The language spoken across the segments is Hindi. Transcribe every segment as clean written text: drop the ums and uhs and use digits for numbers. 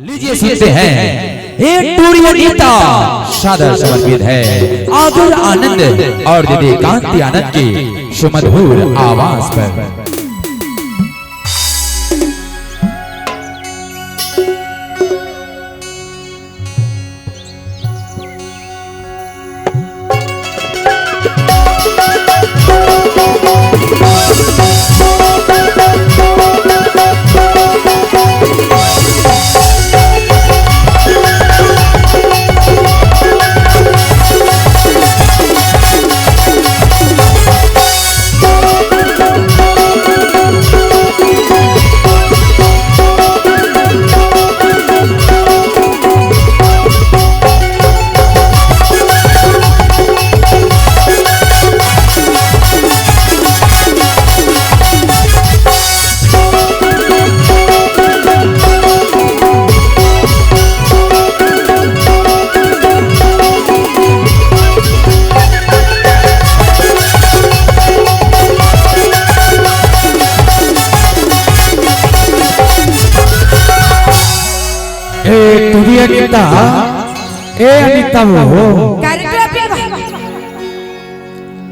लीजिए सुनते हैं एक टूरिया गीता सादर समर्पित है आदुर आनंद और दीदी कांति आनंद की सुमधुर आवाज पर। अनिता ए अनिता वो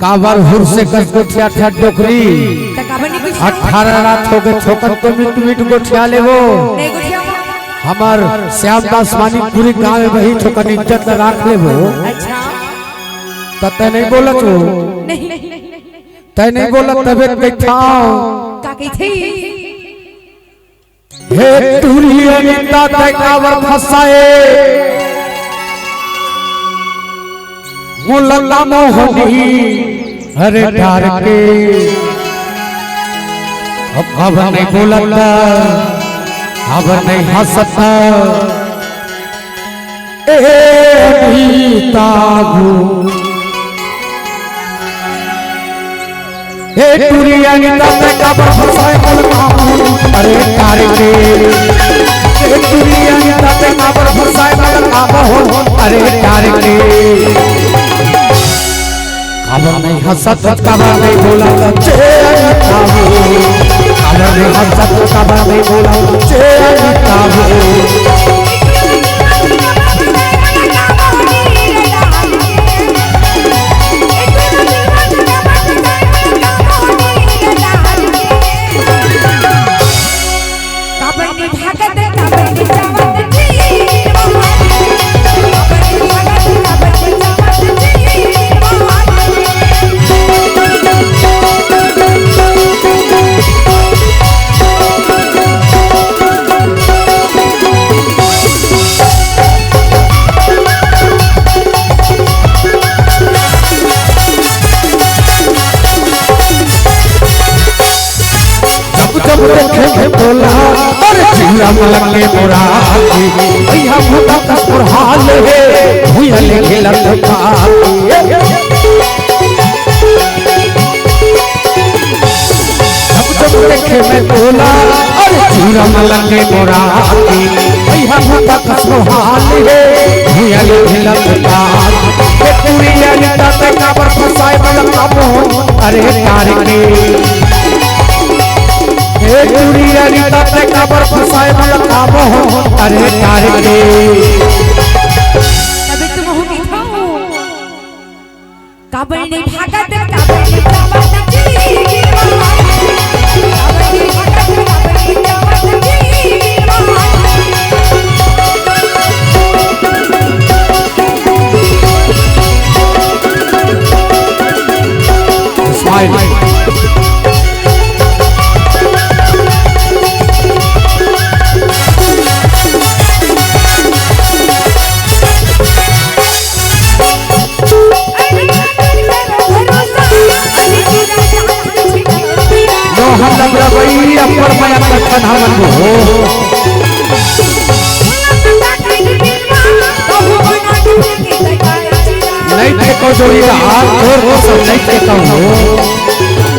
काबर हुर से कस गोठिया ठा डोकरी 18 रात हो गए छोकत तो मिट गोठिया ले वो हमार श्यामदास मानी पूरी गांव में वही छोकन इज्जत राख ले वो। अच्छा तते नहीं बोलत हो तय नहीं बोलत तबे बैठा का कही थी हे टूरी अनिता तय काबर फसाए मुल्ला मोहनी हरे डार के अब नहीं बोलता अब नहीं हंसता अनिता हे टूरी अनिता तय काबर फसाए मुल्ला अरे डार के हे टूरी अनिता तय काबर फसाए मुल्ला अरे डार के काबर नहीं हंसत काबर नहीं बोला काबर नहीं हंसत काबर नहीं बोला बोला और चिरा मलके मोरा भैया भूता का पुरहाल है भूया ले खेला था जब देखे मैं बोला और चिरा मलके मोरा भैया भूता का पुरहाल है भूया ले खेला था ये पूरी अनिता तक काबर फसाए मलका मोहन अरे यार के हे टूरी अनिता तय काबर फसाए मुल्ला मोहन अरे डार के तबे तुम हो की था काबर नहीं भागत काबर नहीं जावत जी काबर नहीं भागत काबर नहीं जावत जी स्माइल पर माया कथन हमन हो नहीं थे को जोड़ी हाथ जोर को सब नहीं थे कहूं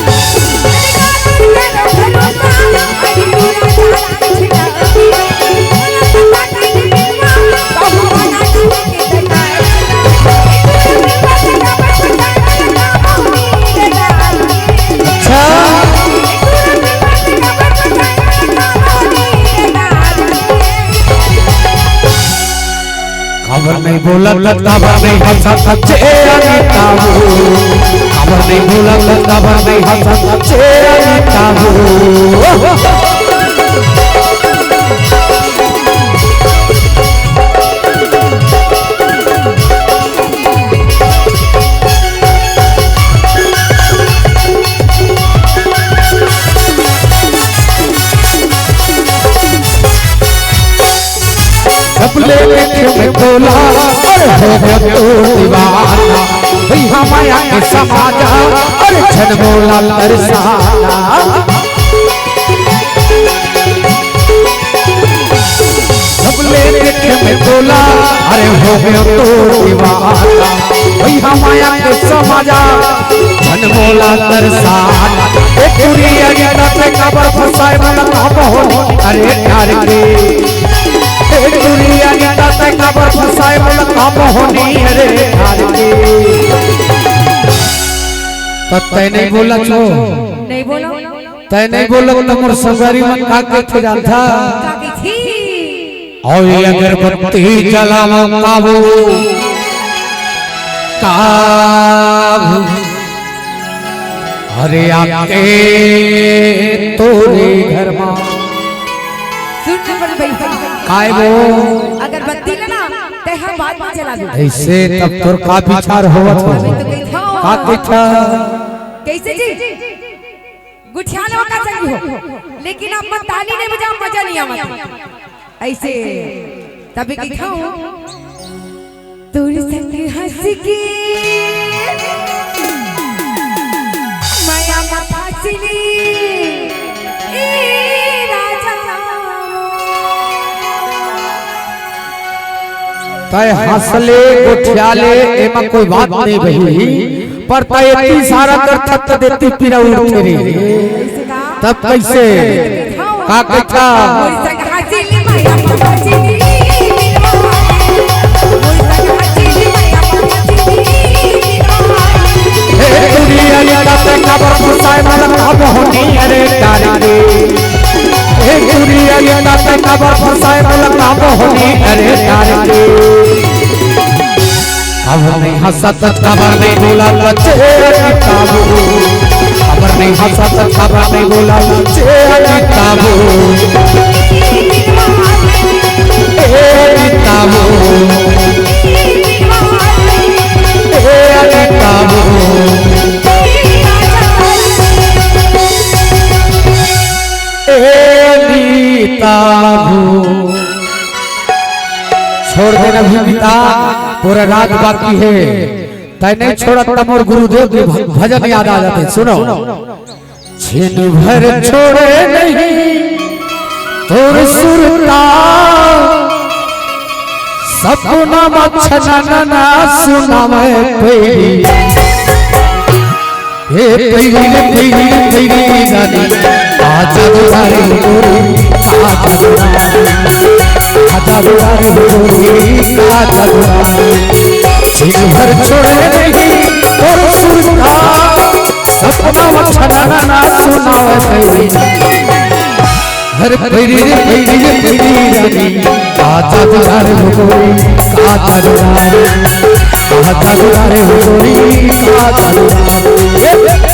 खबर नहीं बोला खबर नहीं हंसा सच्चे अनीता हो खबर नहीं बोला खबर नहीं हंसा सच्चे अनीता हो सबले में बोला अरे हो गया तो दीवाना भैया माया के समाजा अरे छन बोला तरसाना सबले में बोला अरे हो गया तो दीवाना भैया माया के समाजा छन बोला तरसाना एक पूरी अगेना पे कबर फसाए मन हो अरे प्यार के दुनिया गीता तक कबर फसाए बोला काम होनी रे हार के तो तय नहीं बोला छो नहीं बोला तय नहीं बोला तमर संगारी मन का के थे जानता काकी थी और अगरबत्ती जलावा काबू काबू अरे आके तोरे घर में सुन पर भाई काय वो अगरबत्ती ना ते हम बाद में जला दो ऐसे तब तोर का विचार होवत हो का कैसा कैसे जी गुठियाने का चंगी हो लेकिन आप मत ताली नहीं बजा मजा नहीं आवत ऐसे तभी की खाऊं तोर संग हंस के माया मथाचली तय हंसले गुठियाले एमा कोई बात नहीं भई पर तय इतनी सारा कर थक देती पीरा उठ रे तब कैसे का कैसा मोर संग हंसली माया मथाचली मोर संग हंसली माया मथाचली हे दुनिया या तक खबर फसाए मन अब होनी अरे तारे हे दुनिया या तक खबर फसाए मन अब होनी अरे तारे खबर नहीं हंसत खबर नहीं बोला बच्चे किताबो खबर नहीं हंसत खबर नहीं बोला बच्चे किताबो ए किताबो ए किताबो छोड़ देना भूमिता पूरा रात बाकी है तय नहीं छोड़ा तब और गुरुदेव के भजन याद आ जाते सुनो छिन भर छोड़े नहीं तोर सुरता सपना मच्छना ना सुना मैं कोई हे तेरी जानी आज दुआरे गोरी आज दुआरे गोरी आज दुआरे छिन भर छोड़े नहीं और सुनता सपना मच्छना ना सुनावे कोई हर तेरी जानी आज दुआरे गोरी आज दुआरे गोरी आज दुआरे